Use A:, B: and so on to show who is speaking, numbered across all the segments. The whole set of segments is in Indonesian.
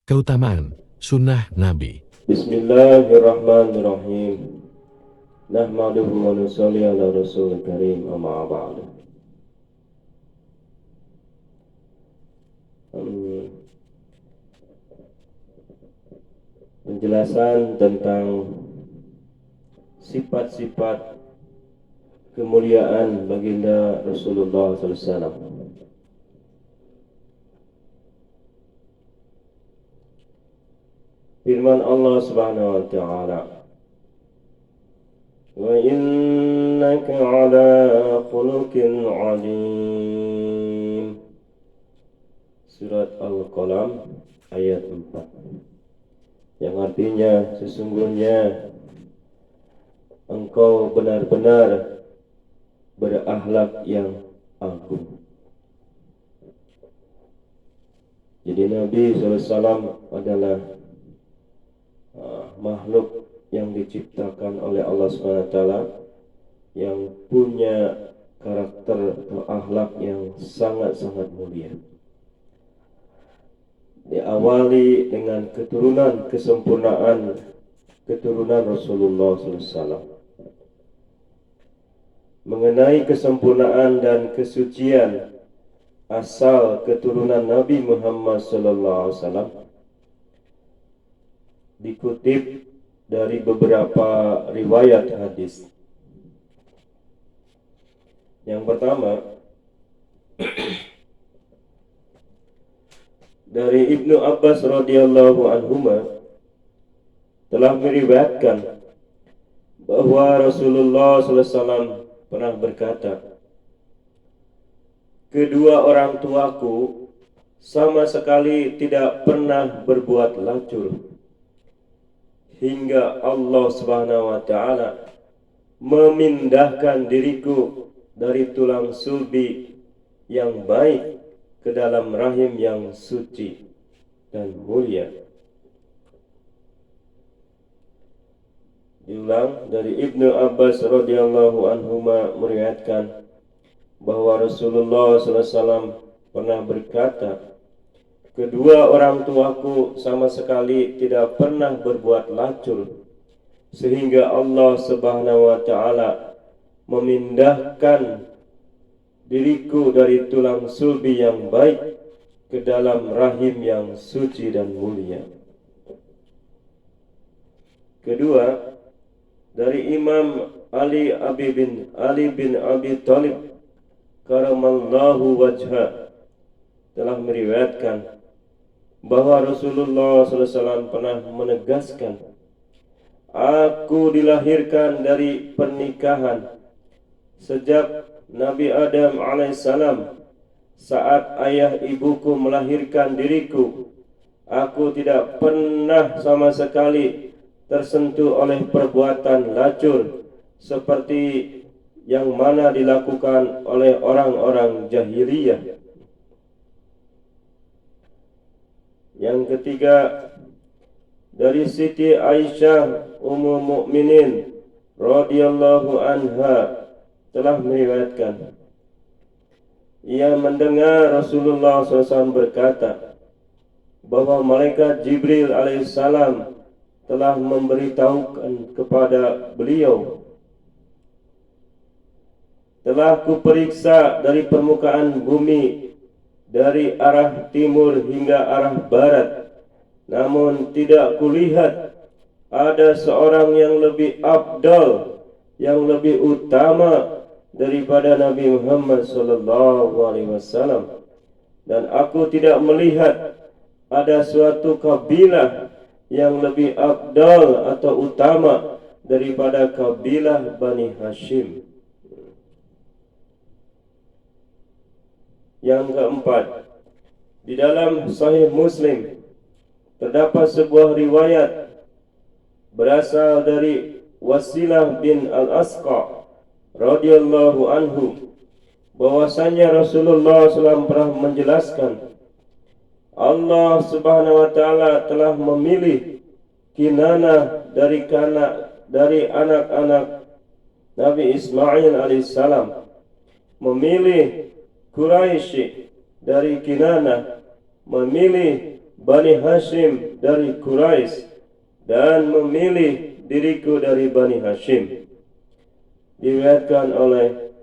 A: Keutamaan Sunnah Nabi.
B: Bismillahirrahmanirrahim. Nahmaduhu wa nusalli ala rasulil karim, amma ba'du. Penjelasan tentang sifat-sifat kemuliaan baginda Rasulullah SAW. Firman Allah Subhanahu wa taala, "Wa innaka 'ala khuluqin 'azim." Surat Al-Qalam ayat 4. Yang artinya sesungguhnya engkau benar-benar berakhlak yang agung. Jadi Nabi SAW adalah makhluk yang diciptakan oleh Allah SWT yang punya karakter atau akhlak yang sangat-sangat mulia. Diawali dengan keturunan kesempurnaan keturunan Rasulullah SAW. Mengenai kesempurnaan dan kesucian asal keturunan Nabi Muhammad SAW dikutip dari beberapa riwayat hadis. Yang pertama dari Ibnu Abbas radhiyallahu anhuma telah meriwayatkan bahwa Rasulullah SAW pernah berkata, "Kedua orang tuaku sama sekali tidak pernah berbuat lacur hingga Allah Subhanahu wa taala memindahkan diriku dari tulang sulbi yang baik ke dalam rahim yang suci dan mulia." Diulang, dari Ibnu Abbas radhiyallahu anhuma meriwayatkan bahwa Rasulullah SAW pernah berkata, "Kedua orang tuaku sama sekali tidak pernah berbuat lacur sehingga Allah Subhanahu wa taala memindahkan diriku dari tulang sulbi yang baik ke dalam rahim yang suci dan mulia." Kedua, dari Imam Ali bin Abi Thalib karamallahu wajha telah meriwayatkan bahwa Rasulullah SAW pernah menegaskan, "Aku dilahirkan dari pernikahan sejak Nabi Adam alaihissalam. Saat ayah ibuku melahirkan diriku, aku tidak pernah sama sekali tersentuh oleh perbuatan lacur seperti yang mana dilakukan oleh orang-orang jahiliyah." Yang ketiga, dari Siti Aisyah Ummul Mukminin radhiyallahu anha telah meriwayatkan, ia mendengar Rasulullah SAW berkata bahwa malaikat Jibril alaihissalam telah memberitahukan kepada beliau, "Telah kuperiksa dari permukaan bumi dari arah timur hingga arah barat, namun tidak kulihat ada seorang yang lebih afdal, yang lebih utama daripada Nabi Muhammad SAW. Dan aku tidak melihat ada suatu kabilah yang lebih afdal atau utama daripada kabilah Bani Hashim." Yang keempat, di dalam Sahih Muslim terdapat sebuah riwayat berasal dari Wasilah bin Al-Asqa radhiyallahu anhu bahwasanya Rasulullah SAW pernah menjelaskan, Allah Subhanahu wa taala telah memilih Kinanah dari anak-anak Nabi Ismail alaihissalam, memilih Quraisy dari Kinanah, memilih Bani Hashim dari Quraisy dan memilih diriku dari Bani Hashim. Diriwayatkan oleh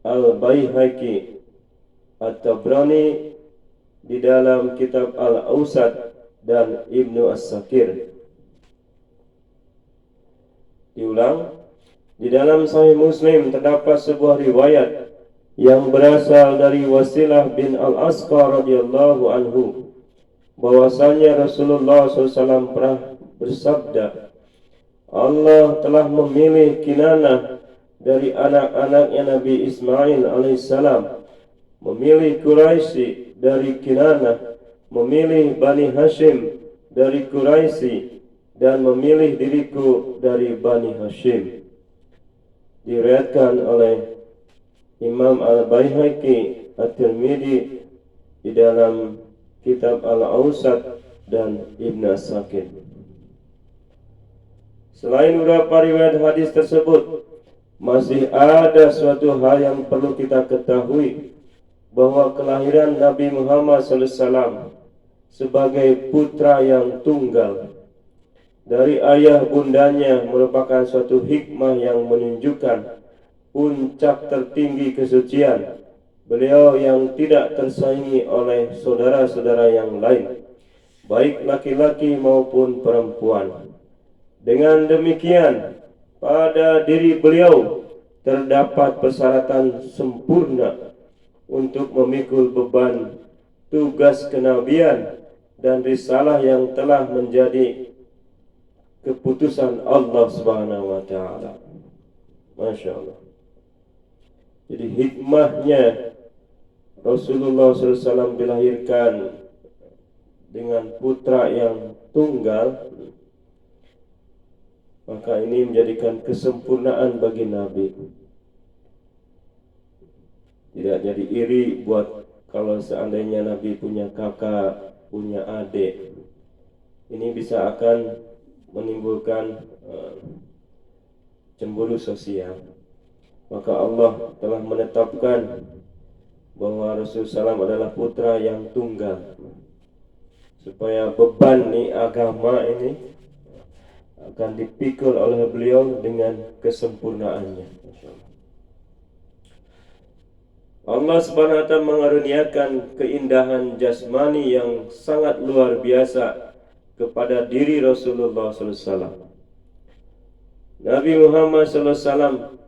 B: Al-Baihaqi, At-Tabrani di dalam kitab Al-Awsat dan Ibnu As-Sakir. Diulang, di dalam Sahih Muslim terdapat sebuah riwayat yang berasal dari Wasilah bin Al-Asqa radhiyallahu anhu, bahwasanya Rasulullah SAW pernah bersabda, Allah telah memilih Kinanah dari anak-anaknya Nabi Ismail alaihissalam, memilih Quraisy dari Kinanah, memilih Bani Hashim dari Quraisy, dan memilih diriku dari Bani Hashim. Diriwayatkan oleh Imam Al-Baihaqi, At-Tirmidzi di dalam kitab Al-Awsat dan Ibnu As-Sakir. Selain beberapa riwayat hadis tersebut, masih ada suatu hal yang perlu kita ketahui, bahwa kelahiran Nabi Muhammad SAW sebagai putra yang tunggal dari ayah bundanya merupakan suatu hikmah yang menunjukkan puncak tertinggi kesucian beliau yang tidak tersaingi oleh saudara-saudara yang lain, baik laki-laki maupun perempuan. Dengan demikian, pada diri beliau terdapat persyaratan sempurna untuk memikul beban tugas kenabian dan risalah yang telah menjadi keputusan Allah Subhanahu wa taala. Masya Allah. Jadi hikmahnya Rasulullah SAW dilahirkan dengan putra yang tunggal, maka ini menjadikan kesempurnaan bagi Nabi. Tidak jadi iri buat kalau seandainya Nabi punya kakak, punya adik. Ini bisa akan menimbulkan cemburu sosial. Maka Allah telah menetapkan bahwa Rasulullah SAW adalah putra yang tunggal, supaya beban agama ini akan dipikul oleh beliau dengan kesempurnaannya. Allah Subhanahu wa taala mengaruniakan keindahan jasmani yang sangat luar biasa kepada diri Rasulullah SAW. Nabi Muhammad SAW,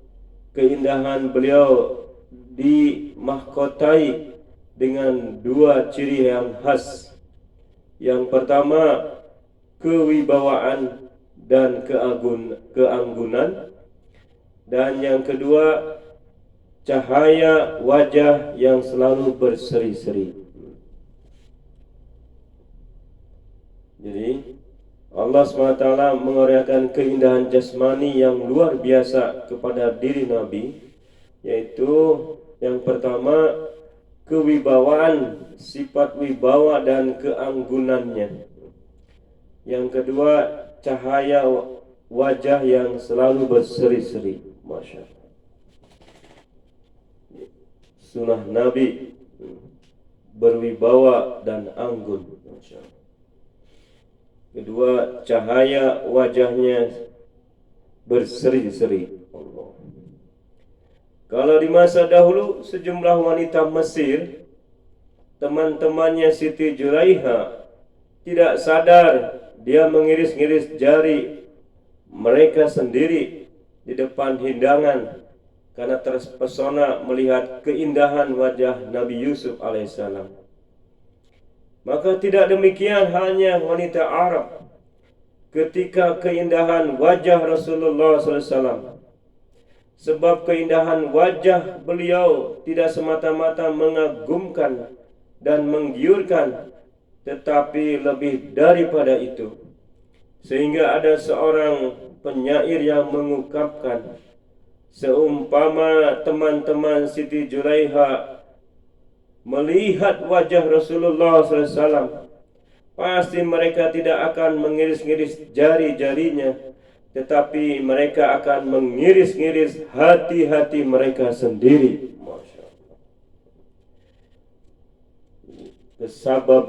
B: keindahan beliau dimahkotai dengan dua ciri yang khas. Yang pertama, kewibawaan dan keanggunan, dan yang kedua, cahaya wajah yang selalu berseri-seri. Jadi Allah SWT menguraikan keindahan jasmani yang luar biasa kepada diri Nabi, yaitu yang pertama, kewibawaan, sifat wibawa dan keanggunannya. Yang kedua, cahaya wajah yang selalu berseri-seri. Masya Allah. Sunnah Nabi berwibawa dan anggun. Masya Allah. Kedua, cahaya wajahnya berseri-seri. Allah. Kalau di masa dahulu sejumlah wanita Mesir, teman-temannya Siti Julaiha, tidak sadar dia mengiris-ngiris jari mereka sendiri di depan hidangan karena terpesona melihat keindahan wajah Nabi Yusuf alaihissalam. Maka tidak demikian hanya wanita Arab. Ketika keindahan wajah Rasulullah SAW, sebab keindahan wajah beliau tidak semata-mata mengagumkan dan menggiurkan, tetapi lebih daripada itu. Sehingga ada seorang penyair yang mengungkapkan, seumpama teman-teman Siti Julaiha melihat wajah Rasulullah SAW, pasti mereka tidak akan mengiris-ngiris jari-jarinya, tetapi mereka akan mengiris-ngiris hati-hati mereka sendiri. Masya Allah. Sebab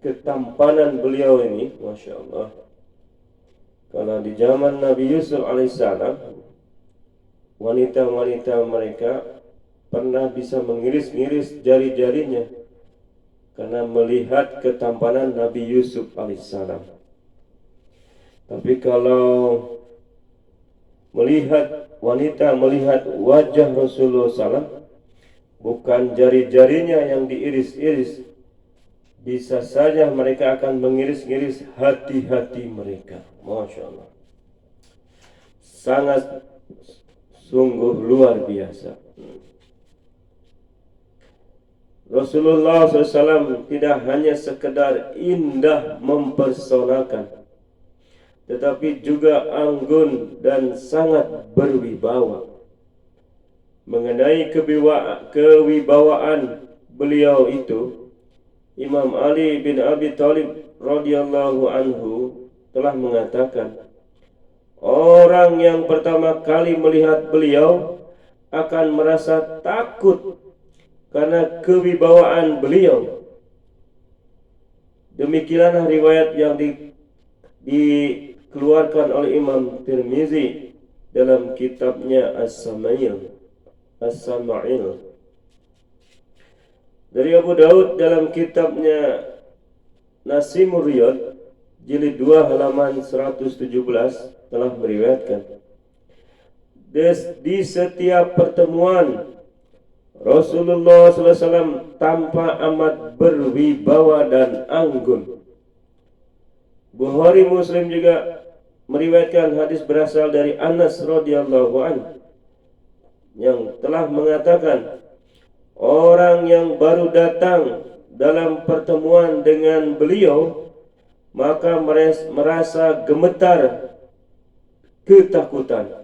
B: ketampanan beliau ini, Masya Allah. Kalau di zaman Nabi Yusuf alaihissalam, wanita-wanita mereka pernah bisa mengiris-ngiris jari-jarinya karena melihat ketampanan Nabi Yusuf alaihissalam. Tapi kalau wanita melihat wajah Rasulullah SAW, bukan jari-jarinya yang diiris-iris, bisa saja mereka akan mengiris-ngiris hati-hati mereka. Masya Allah, sangat sungguh luar biasa. Rasulullah SAW tidak hanya sekedar indah mempersonakan, tetapi juga anggun dan sangat berwibawa. Mengenai kewibawaan beliau itu, Imam Ali bin Abi Thalib radhiyallahu anhu telah mengatakan, orang yang pertama kali melihat beliau akan merasa takut karena kewibawaan beliau. Demikianlah riwayat yang dikeluarkan oleh Imam Tirmizi dalam kitabnya As-Sama'il. Dari Abu Daud dalam kitabnya Nasimur Riyad jilid 2 halaman 117 telah meriwayatkan, di setiap pertemuan Rasulullah SAW tampak amat berwibawa dan anggun. Bukhari Muslim juga meriwayatkan hadis berasal dari Anas radhiyallahu anhu yang telah mengatakan, orang yang baru datang dalam pertemuan dengan beliau maka merasa gemetar ketakutan,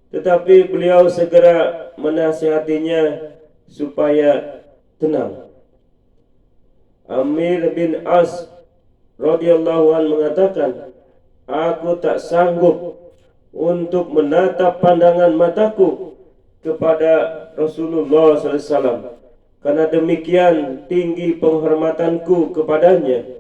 B: tetapi beliau segera menasihatinya supaya tenang. Amir bin As radhiyallahu anhu mengatakan, aku tak sanggup untuk menatap pandangan mataku kepada Rasulullah SAW, karena demikian tinggi penghormatanku kepadanya.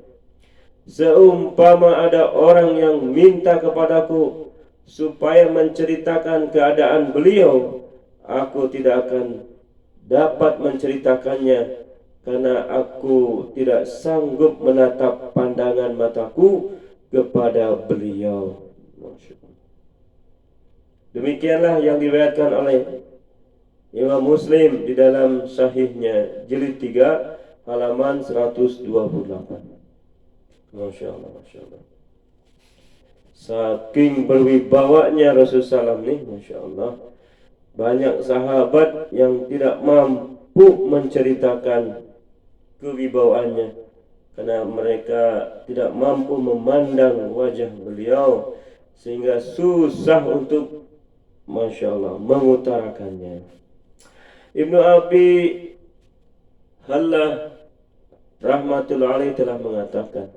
B: Seumpama ada orang yang minta kepadaku supaya menceritakan keadaan beliau, aku tidak akan dapat menceritakannya, karena aku tidak sanggup menatap pandangan mataku kepada beliau. Demikianlah yang diriwayatkan oleh Imam Muslim di dalam sahihnya jilid 3 halaman 128. Masya Allah, Masya Allah. Saking berwibawanya Rasulullah SAW ini, Masya Allah, banyak sahabat yang tidak mampu menceritakan kewibawaannya karena mereka tidak mampu memandang wajah beliau, sehingga susah untuk, Masya Allah, mengutarakannya. Ibnu Abi Hallah rahmatullahi alaih telah mengatakan,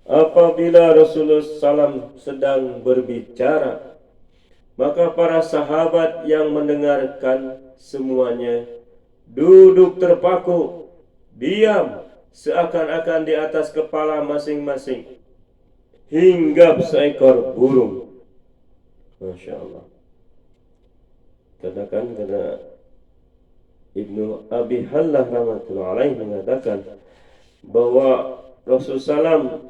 B: apabila Rasulullah SAW sedang berbicara, maka para sahabat yang mendengarkan semuanya duduk terpaku, diam, seakan-akan di atas kepala masing-masing, hingga seekor burung. Masya Allah. Katakan, karena Ibnu Abi Hallah rahmatullahi alaih mengatakan bahwa Rasulullah SAW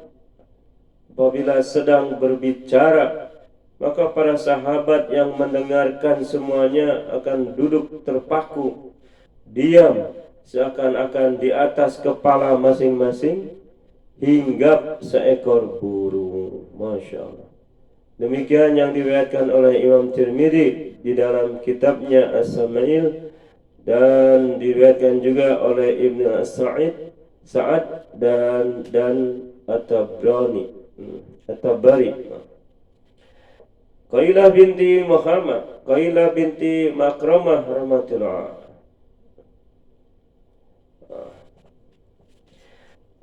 B: apabila sedang berbicara, maka para sahabat yang mendengarkan semuanya akan duduk terpaku, diam, seakan-akan di atas kepala masing-masing, hingga seekor burung. Masya Allah. Demikian yang diriwayatkan oleh Imam Tirmidzi di dalam kitabnya As-Sama'il, dan diriwayatkan juga oleh Ibnu Sa'ad dan At-Tabrani. Qailah binti Muhammad, Qailah binti Makramah rahmatullah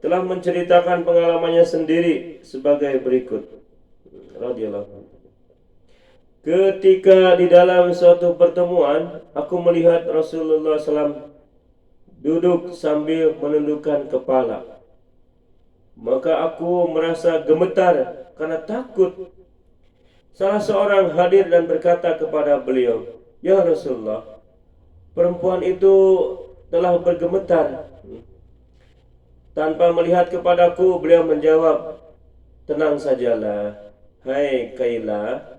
B: telah menceritakan pengalamannya sendiri sebagai berikut. Radhiyallahu anhu. Ketika di dalam suatu pertemuan, aku melihat Rasulullah SAW duduk sambil menundukkan kepala. maka aku merasa gemetar karena takut. Salah seorang hadir dan berkata kepada beliau, "Ya Rasulullah, perempuan itu telah bergemetar." Tanpa melihat kepadaku, beliau menjawab, "Tenang sajalah, hai Kaila."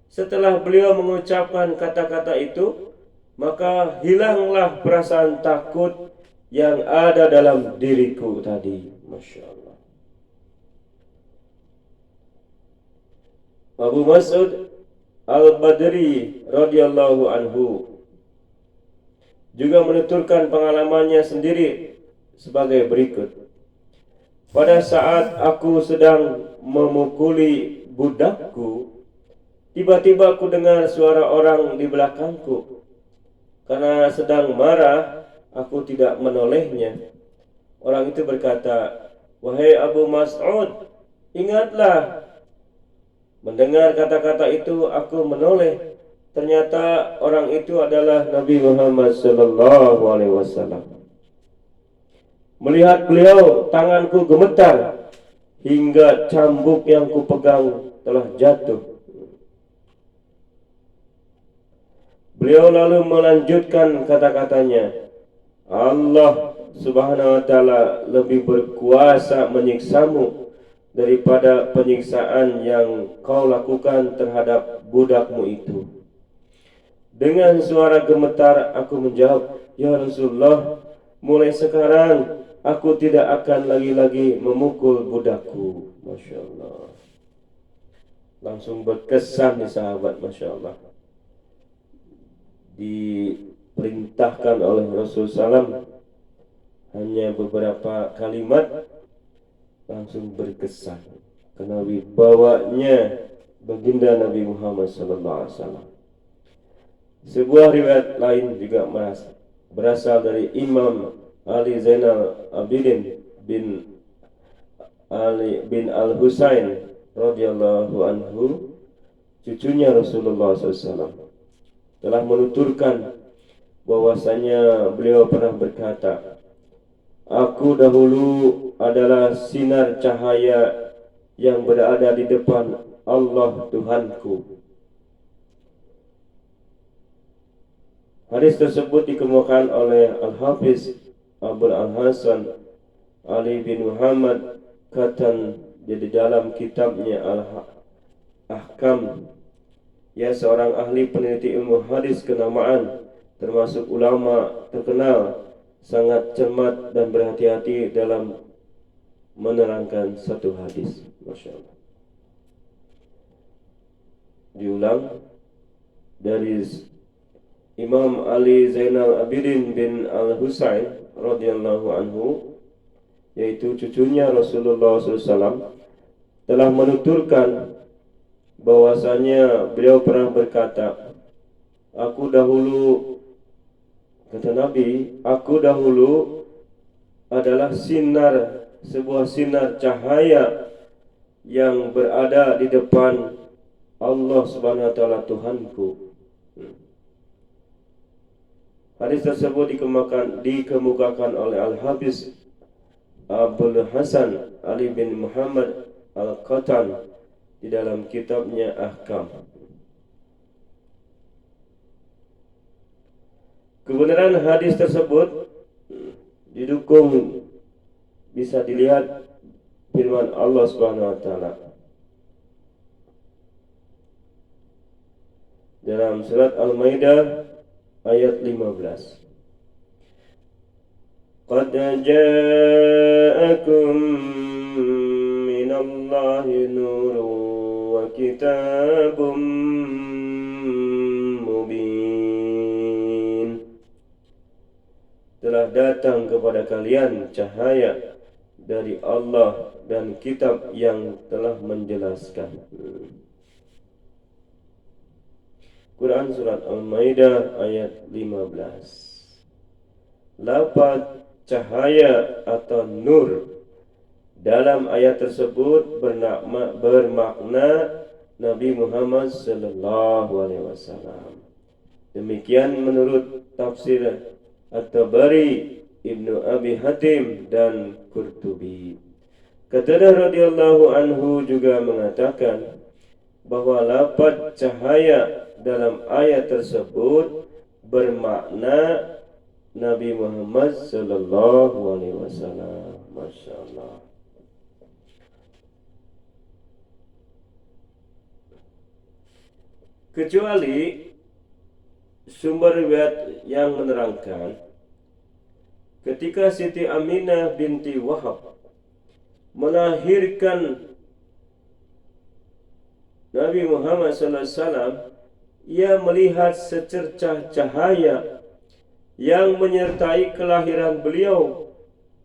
B: Setelah beliau mengucapkan kata-kata itu, maka hilanglah perasaan takut yang ada dalam diriku tadi. Masya Allah. Abu Mas'ud Al-Badri radhiyallahu anhu juga menuturkan pengalamannya sendiri sebagai berikut. Pada saat aku sedang memukuli budakku, tiba-tiba aku dengar suara orang di belakangku. Karena sedang marah, aku tidak menolehnya. Orang itu berkata, "Wahai Abu Mas'ud, ingatlah." Mendengar kata-kata itu, aku menoleh. Ternyata orang itu adalah Nabi Muhammad sallallahu alaihi wasallam. Melihat beliau, tanganku gemetar hingga cambuk yang kupegang telah jatuh. Beliau lalu melanjutkan kata-katanya, "Allah Subhanahu wa taala lebih berkuasa menyiksamu daripada penyiksaan yang kau lakukan terhadap budakmu itu." Dengan suara gemetar aku menjawab, "Ya Rasulullah, mulai sekarang aku tidak akan lagi-lagi memukul budakku." Masya Allah. Langsung berkesan nih sahabat, Masya Allah. Diperintahkan oleh Rasulullah SAW hanya beberapa kalimat, langsung berkesan karena wibawanya baginda Nabi Muhammad SAW. Sebuah riwayat lain juga berasal dari Imam Ali Zainal Abidin bin Ali bin Al-Husain radhiyallahu anhu, cucunya Rasulullah SAW, telah menuturkan bahwasanya beliau pernah berkata, "Aku dahulu adalah sinar cahaya yang berada di depan Allah Tuhanku." Hadis tersebut dikemukakan oleh Al-Hafiz Abul Al-Hasan Ali bin Muhammad Katan di dalam kitabnya Al-Ahkam. Ya, seorang ahli peneliti ilmu hadis kenamaan, termasuk ulama terkenal, sangat cermat dan berhati-hati dalam menerangkan satu hadis. Masya Allah. Diulang dari Imam Ali Zainal Abidin bin Al-Husain radhiyallahu anhu, yaitu cucunya Rasulullah SAW, telah menuturkan bahwasanya beliau pernah berkata, "Aku dahulu," kata Nabi, "aku dahulu adalah sebuah sinar cahaya yang berada di depan Allah Subhanahu wa taala Tuhanku." Hadis tersebut dikemukakan oleh Al-Hafiz Abul Hasan Ali bin Muhammad Al-Qatan di dalam kitabnya Ahkam. Kebenaran hadis tersebut didukung, bisa dilihat firman Allah Subhanahu wa taala dalam surat Al-Maidah ayat 15. "Qad ja'akum minallahi nurun wa kitabun mubin." Telah datang kepada kalian cahaya dari Allah dan kitab yang telah menjelaskan. Quran surat Al-Maidah ayat 15. Lafaz cahaya atau nur dalam ayat tersebut bermakna Nabi Muhammad sallallahu alaihi wasallam. Demikian menurut tafsir At-Tabari, Ibnu Abi Hatim dan Qurtubi. Qatadah radhiyallahu anhu juga mengatakan bahwa lafaz cahaya dalam ayat tersebut bermakna Nabi Muhammad sallallahu alaihi wasallam. Masya Allah. Kecuali sumber riwayat yang menerangkan ketika Siti Aminah binti Wahab melahirkan Nabi Muhammad SAW, ia melihat secercah cahaya yang menyertai kelahiran beliau,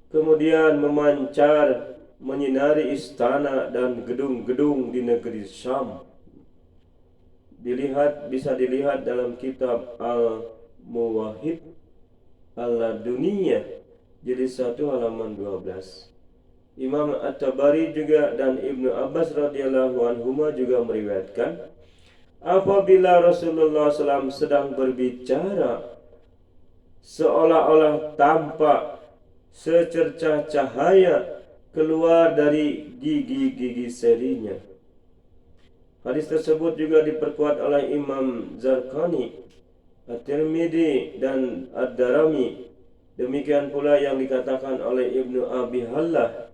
B: kemudian memancar menyinari istana dan gedung-gedung di negeri Syam. Bisa dilihat dalam kitab Al-Muwahhib Al-Laduniyah jilid 1 halaman 12. Imam At-Tabari juga dan Ibnu Abbas radhiyallahu anhuma juga meriwayatkan apabila Rasulullah SAW sedang berbicara, seolah-olah tampak secercah cahaya keluar dari gigi-gigi serinya. Hadis tersebut juga diperkuat oleh Imam Zarqani, At-Tirmidzi dan Ad-Darimi. Demikian pula yang dikatakan oleh Ibnu Abi Hallah,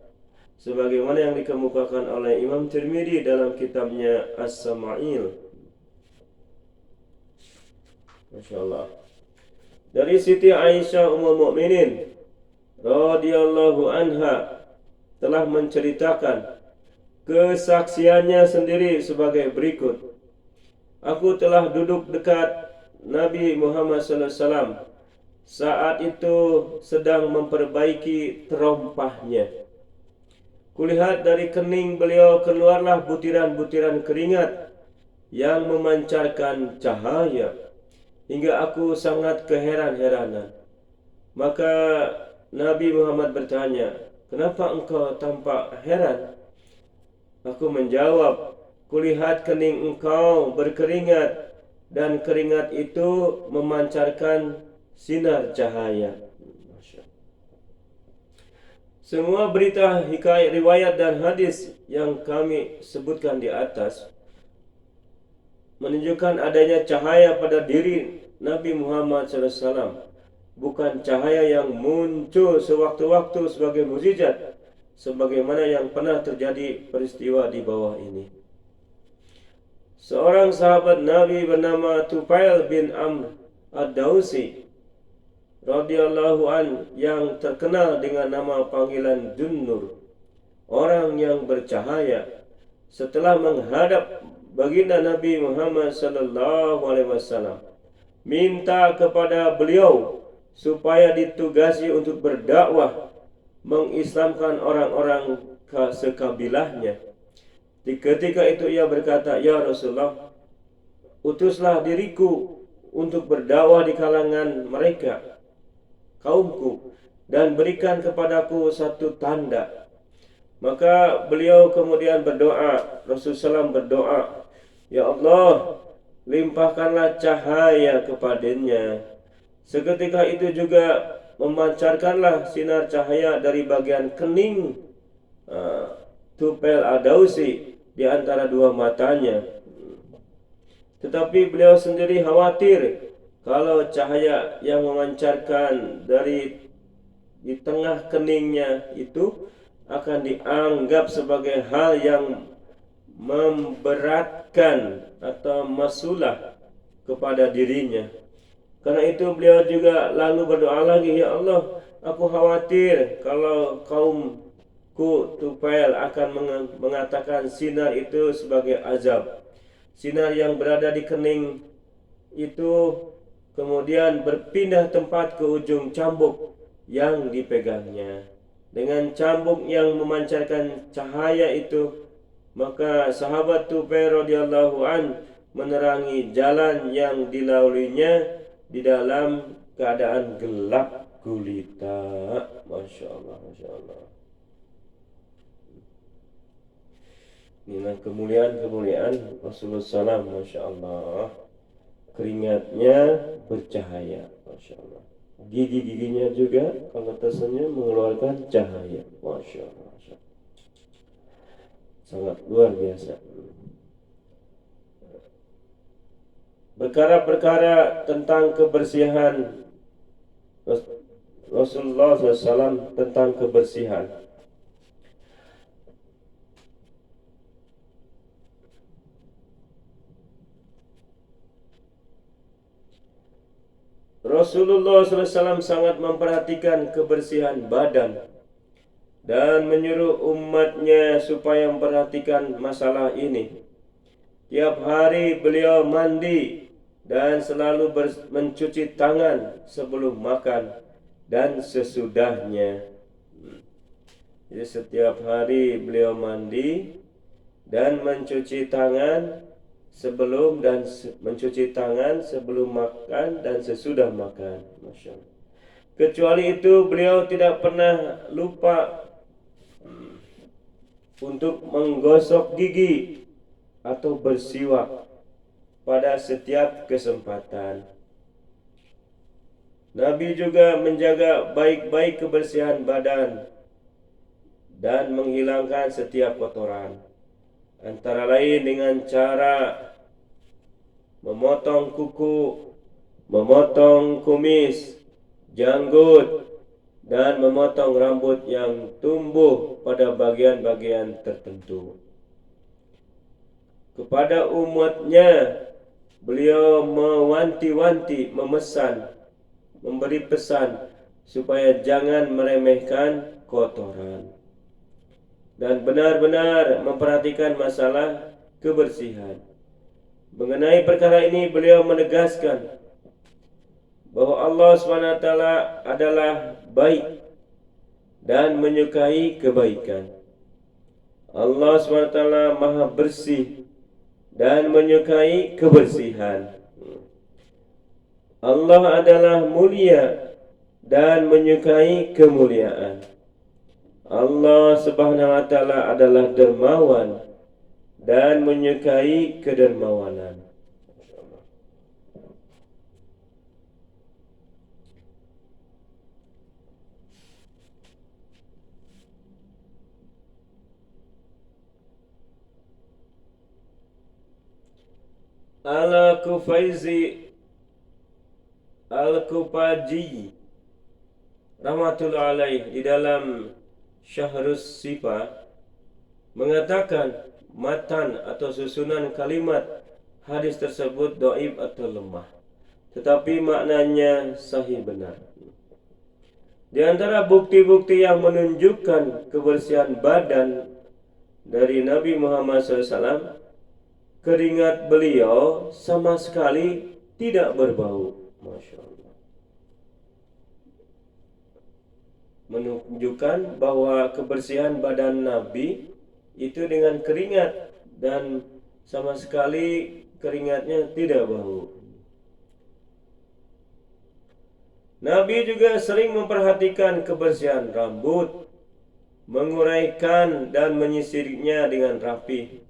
B: sebagaimana yang dikemukakan oleh Imam Tirmidzi dalam kitabnya As-Sama'il. Masya Allah. Dari Siti Aisyah Ummul Mukminin radhiyallahu anha telah menceritakan kesaksiannya sendiri sebagai berikut. Aku telah duduk dekat Nabi Muhammad SAW saat itu sedang memperbaiki terompahnya. Kulihat dari kening beliau keluarlah butiran-butiran keringat yang memancarkan cahaya, hingga aku sangat keheran-heranan. Maka Nabi Muhammad bertanya, "Kenapa engkau tampak heran?" Aku menjawab, "Kulihat kening engkau berkeringat dan keringat itu memancarkan sinar cahaya." Semua berita, hikayat, riwayat dan hadis yang kami sebutkan di atas menunjukkan adanya cahaya pada diri Nabi Muhammad SAW, bukan cahaya yang muncul sewaktu-waktu sebagai mukjizat, sebagaimana yang pernah terjadi peristiwa di bawah ini. Seorang sahabat Nabi bernama Tufail bin Amr Ad-Dausi radhiyallahu an, yang terkenal dengan nama panggilan Dunnur, orang yang bercahaya, setelah menghadap baginda Nabi Muhammad sallallahu alaihi wasallam, minta kepada beliau supaya ditugasi untuk berdakwah mengislamkan orang-orang sekabilahnya. Di ketika itu ia berkata, "Ya Rasulullah, utuslah diriku untuk berdakwah di kalangan mereka, kaumku, dan berikan kepadaku satu tanda." Maka beliau kemudian berdoa, Rasulullah SAW berdoa, "Ya Allah, limpahkanlah cahaya kepadanya." Seketika itu juga memancarkanlah sinar cahaya dari bagian kening Tufail Ad-Dausi di antara dua matanya. Tetapi beliau sendiri khawatir kalau cahaya yang memancarkan dari di tengah keningnya itu akan dianggap sebagai hal yang memberatkan atau masulah kepada dirinya. Karena itu beliau juga lalu berdoa lagi, "Ya Allah, aku khawatir kalau kaumku Tufail akan mengatakan sinar itu sebagai azab. Sinar yang berada di kening itu kemudian berpindah tempat ke ujung cambuk yang dipegangnya. Dengan cambuk yang memancarkan cahaya itu, maka sahabat Tufail radhiyallahu an menerangi jalan yang dilaluinya di dalam keadaan gelap gulita." Masya Allah, Masya Allah. Inilah kemuliaan Rasulullah SAW. Masya Allah. Keringatnya bercahaya. Masya Allah. Gigi-giginya juga kalau tersenyum mengeluarkan cahaya. Masya Allah, Masya Allah. sangat luar biasa. Perkara-perkara tentang kebersihan Rasulullah SAW, tentang kebersihan. Rasulullah SAW sangat memperhatikan kebersihan badan dan menyuruh umatnya supaya memperhatikan masalah ini. Tiap hari beliau mandi dan selalu mencuci tangan sebelum makan dan sesudahnya. Jadi setiap hari beliau mandi dan mencuci tangan sebelum mencuci tangan sebelum makan dan sesudah makan. Masya Allah. Kecuali itu beliau tidak pernah lupa untuk menggosok gigi atau bersiwak pada setiap kesempatan. Nabi juga menjaga baik-baik kebersihan badan dan menghilangkan setiap kotoran, antara lain dengan cara memotong kuku, memotong kumis, janggut, dan memotong rambut yang tumbuh pada bagian-bagian tertentu. Kepada umatnya, beliau mewanti-wanti, memesan, memberi pesan supaya jangan meremehkan kotoran dan benar-benar memperhatikan masalah kebersihan. Mengenai perkara ini beliau menegaskan bahwa Allah SWT adalah baik dan menyukai kebaikan. Allah SWT maha bersih dan menyukai kebersihan. Allah adalah mulia dan menyukai kemuliaan. Allah Subhanahu wa taala adalah dermawan dan menyukai kedermawanan. Al-Kufaizi Al-Kufaji rahmatullahi alaih di dalam Syahrus Sifa mengatakan matan atau susunan kalimat hadis tersebut dhaif atau lemah, tetapi maknanya sahih benar. Di antara bukti-bukti yang menunjukkan kebersihan badan dari Nabi Muhammad SAW, keringat beliau sama sekali tidak berbau. Masya Allah. Menunjukkan bahwa kebersihan badan Nabi itu dengan keringat dan sama sekali keringatnya tidak bau. Nabi juga sering memperhatikan kebersihan rambut, menguraikan dan menyisirnya dengan rapi.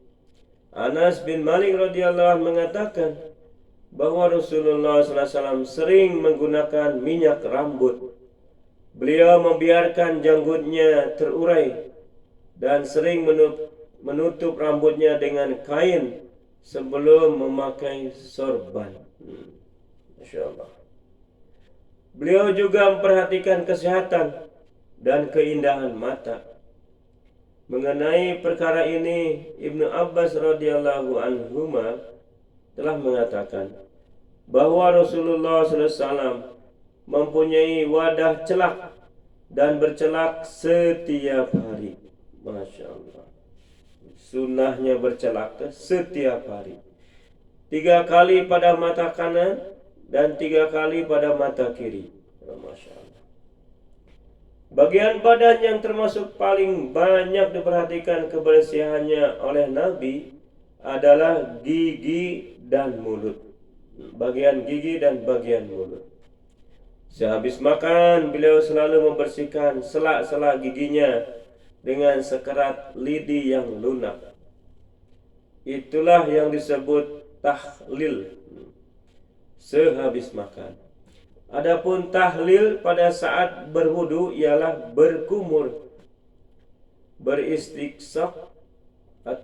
B: Anas bin Malik radhiyallahu anhu mengatakan bahwa Rasulullah SAW sering menggunakan minyak rambut. Beliau membiarkan janggutnya terurai dan sering menutup rambutnya dengan kain sebelum memakai sorban. Masya Allah. Beliau juga memperhatikan kesehatan dan keindahan mata. Mengenai perkara ini, Ibnu Abbas radhiyallahu anhuma telah mengatakan bahwa Rasulullah SAW mempunyai wadah celak dan bercelak setiap hari. Masya Allah. Sunnahnya bercelak setiap hari. 3 kali pada mata kanan dan 3 kali pada mata kiri. Masya Allah. Bagian badan yang termasuk paling banyak diperhatikan kebersihannya oleh Nabi adalah gigi dan mulut. Bagian gigi dan bagian mulut. Sehabis makan, beliau selalu membersihkan sela-sela giginya dengan sekerat lidi yang lunak. Itulah yang disebut tahlil sehabis makan. Adapun tahlil pada saat berwudu ialah berkumur, beristiqsaq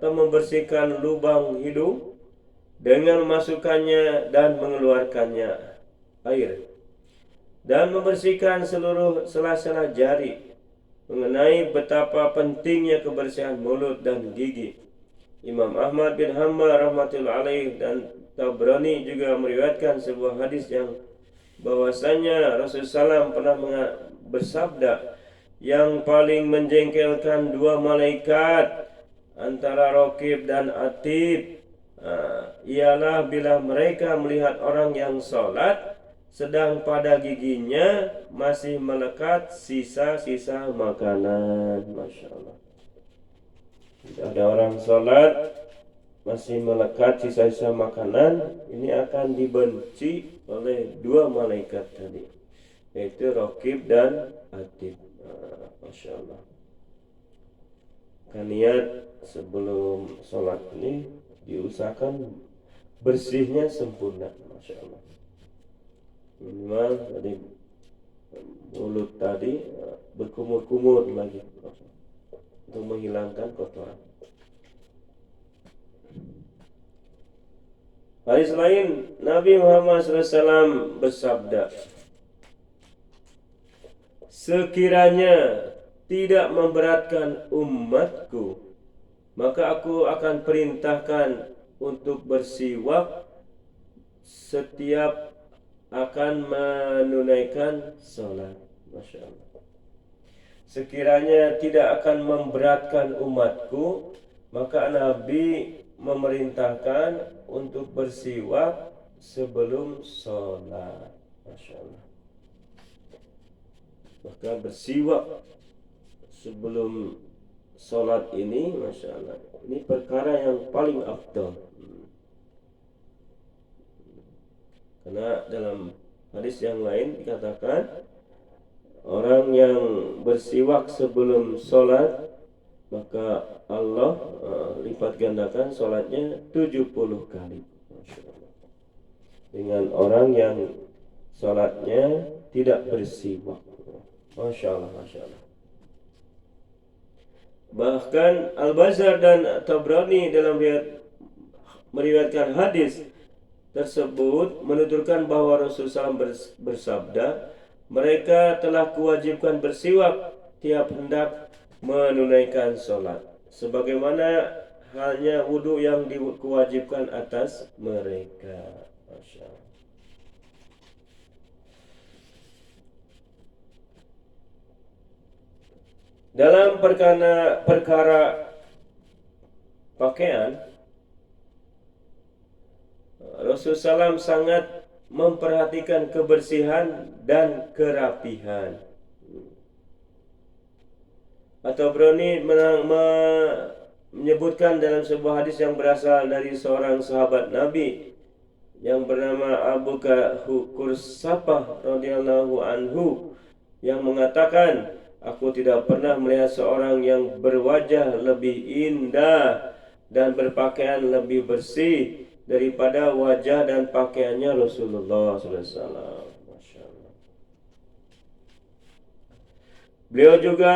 B: atau membersihkan lubang hidung dengan memasukkannya dan mengeluarkannya air, dan membersihkan seluruh sela-sela jari. Mengenai betapa pentingnya kebersihan mulut dan gigi, Imam Ahmad bin Hanbal rahmatullahi alaih dan Tabrani juga meriwayatkan sebuah hadis yang bahwasanya Rasulullah SAW pernah bersabda, yang paling menjengkelkan dua malaikat antara Raqib dan Atid ialah bila mereka melihat orang yang sholat sedang pada giginya masih melekat sisa-sisa makanan. Masya Allah. Ada orang sholat masih melekat sisa-sisa makanan, ini akan dibenci oleh dua malaikat tadi, yaitu Raqib dan Atid. Masya Allah. Kan niat sebelum sholat ini diusahakan bersihnya sempurna. Masya Allah. Minimal tadi mulut tadi berkumur-kumur lagi untuk menghilangkan kotoran. Hadis lain, Nabi Muhammad SAW bersabda, sekiranya tidak memberatkan umatku, maka aku akan perintahkan untuk bersiwak setiap akan menunaikan sholat. Masya Allah. Sekiranya tidak akan memberatkan umatku, maka Nabi memerintahkan untuk bersiwak sebelum sholat. Masya Allah. Maka bersiwak sebelum sholat ini, Masya Allah, ini perkara yang paling afdal. Karena dalam hadis yang lain dikatakan, orang yang bersiwak sebelum sholat, maka Allah lipat gandakan sholatnya 70 kali. Masya Allah. Dengan orang yang sholatnya tidak bersiwak. Masya Allah, Masya Allah. Bahkan Al-Bazzar dan Tabrani dalam meriwayatkan hadis tersebut menuturkan bahwa Rasulullah SAW bersabda, mereka telah kewajiban bersiwak tiap hendak menunaikan sholat, sebagaimana halnya wudhu yang diwajibkan atas mereka. Masya Allah. Dalam perkara pakaian, Rasulullah SAW sangat memperhatikan kebersihan dan kerapihan. At-Tabrani menyebutkan dalam sebuah hadis yang berasal dari seorang sahabat Nabi yang bernama Abu Kursapah radhiyallahu anhu, yang mengatakan, aku tidak pernah melihat seorang yang berwajah lebih indah dan berpakaian lebih bersih daripada wajah dan pakaiannya Rasulullah SAW. Masya Allah. Beliau juga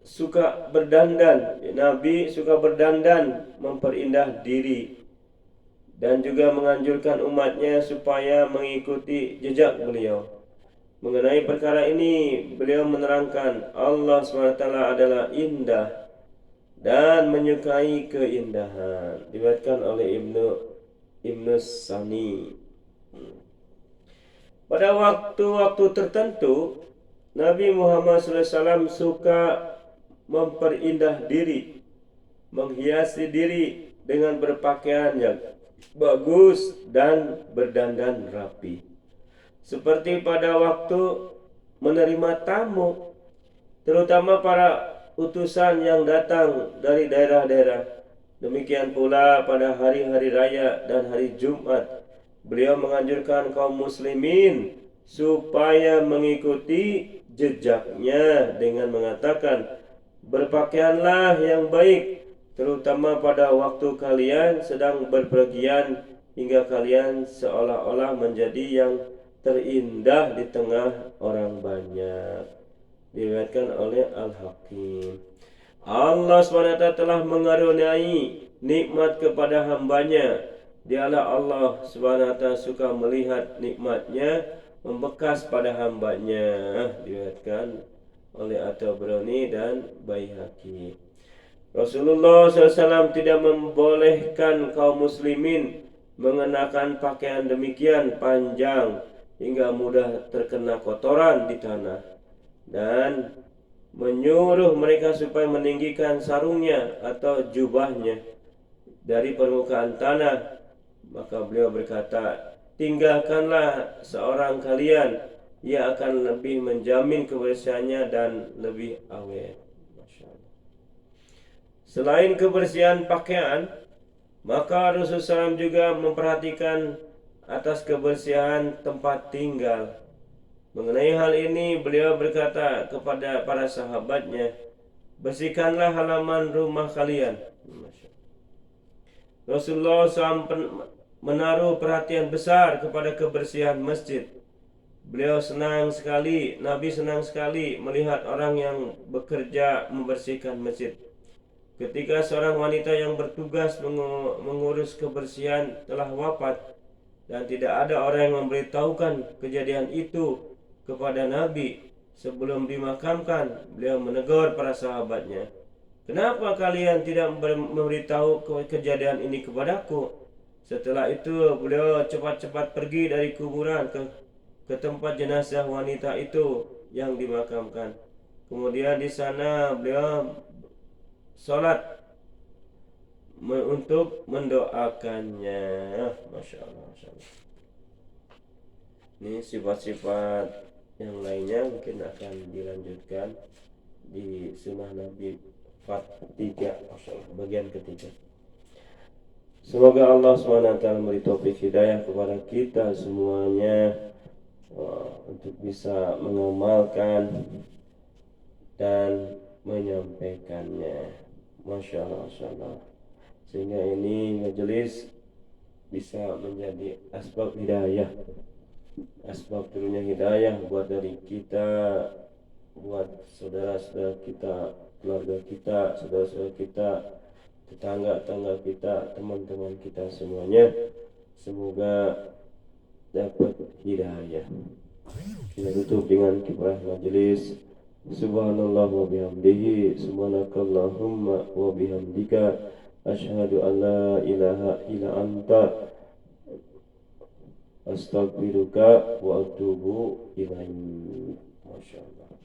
B: suka berdandan. Nabi suka berdandan, memperindah diri, dan juga menganjurkan umatnya supaya mengikuti jejak beliau. Mengenai perkara ini, beliau menerangkan, Allah SWT adalah indah dan menyukai keindahan. Diriwayatkan oleh Ibnu Sani. Pada waktu-waktu tertentu, Nabi Muhammad SAW suka memperindah diri, menghiasi diri dengan berpakaian yang bagus dan berdandan rapi. Seperti pada waktu menerima tamu, terutama para utusan yang datang dari daerah-daerah. Demikian pula pada hari-hari raya dan hari Jumat, beliau menganjurkan kaum muslimin supaya mengikuti jejaknya dengan mengatakan, berpakaianlah yang baik, terutama pada waktu kalian sedang berpergian, hingga kalian seolah-olah menjadi yang terindah di tengah orang banyak. Diriwayatkan oleh Al-Hakim. Allah SWT telah mengaruniai nikmat kepada hambanya. Dialah Allah SWT suka melihat nikmatnya membekas pada hambanya. Diriwayatkan oleh At-Tabrani dan Baihaqi. Rasulullah SAW tidak membolehkan kaum muslimin mengenakan pakaian demikian panjang hingga mudah terkena kotoran di tanah, dan menyuruh mereka supaya meninggikan sarungnya atau jubahnya dari permukaan tanah. Maka beliau berkata, tinggalkanlah seorang kalian, ia akan lebih menjamin kebersihannya dan lebih awet. Masya Allah. Selain kebersihan pakaian, maka Rasulullah SAW juga memperhatikan atas kebersihan tempat tinggal. Mengenai hal ini beliau berkata kepada para sahabatnya, bersihkanlah halaman rumah kalian. Rasulullah SAW menaruh perhatian besar kepada kebersihan masjid. Beliau senang sekali, Nabi senang sekali melihat orang yang bekerja membersihkan masjid. Ketika seorang wanita yang bertugas mengurus kebersihan telah wafat dan tidak ada orang yang memberitahukan kejadian itu kepada Nabi sebelum dimakamkan, beliau menegur para sahabatnya, kenapa kalian tidak memberitahu kejadian ini kepadaku? Setelah itu beliau cepat-cepat pergi dari kuburan ke tempat jenazah wanita itu yang dimakamkan. Kemudian di sana beliau sholat untuk mendoakannya. Masya Allah, Masya Allah. Ini sifat-sifat yang lainnya mungkin akan dilanjutkan di sunnah Nabi part 3, bagian ketiga. Semoga Allah SWT memberi taufik hidayah kepada kita semuanya untuk bisa mengamalkan dan menyampaikannya. Masya Allah, Masya Allah. Sehingga ini majelis bisa menjadi asbab hidayah, asbab turunnya hidayah buat dari kita, buat saudara-saudara kita, keluarga kita, saudara-saudara kita, tetangga-tetangga kita, teman-teman kita semuanya. Semoga dapat hidayah. Kita tutup dengan kiprah majelis. Subhanallah wa bihamdihi, subhanakallahumma wa bihamdika, asyhadu an la ilaha illa anta, astaghfiruka wa atubu ilaik. Masyaallah.